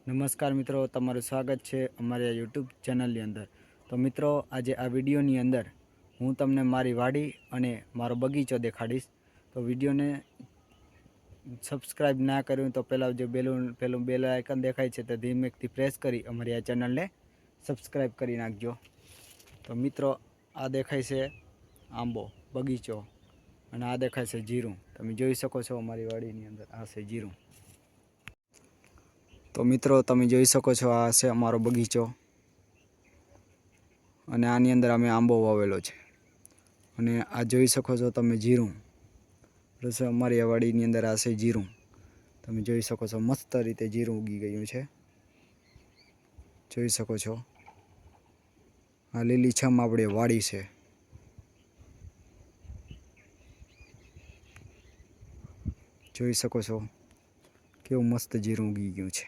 નમસ્કાર મિત્રો, તમારું સ્વાગત છે અમારી યુટ્યુબ ચેનલની અંદર। તો મિત્રો, આજે આ વિડીયોની અંદર હું તમને મારી વાડી અને મારો બગીચો દેખાડીશ। તો વિડીયોને સબસ્ક્રાઈબ ના કર્યું તો પહેલાં જે પેલું બેલ આઇકન દેખાય છે તે ધીમેથી પ્રેસ કરી અમારી આ ચેનલને સબસ્ક્રાઈબ કરી નાખજો। તો મિત્રો, આ દેખાય છે આંબો બગીચો અને આ દેખાય છે જીરું। તમે જોઈ શકો છો અમારી વાડીની અંદર આ છે જીરું। તો મિત્રો, તમે જોઈ શકો છો આ છે અમારો બગીચો અને આની અંદર અમે આંબો વાવેલો છે અને આ જોઈ શકો છો તમે જીરું। બસ અમારી આ વાડીની અંદર આ છે જીરું। તમે જોઈ શકો છો મસ્ત રીતે જીરું ઉગી ગયું છે, જોઈ શકો છો। આ લીલીછમ આપણે વાડી છે। જોઈ શકો છો કેવું મસ્ત જીરું ઉગી ગયું છે।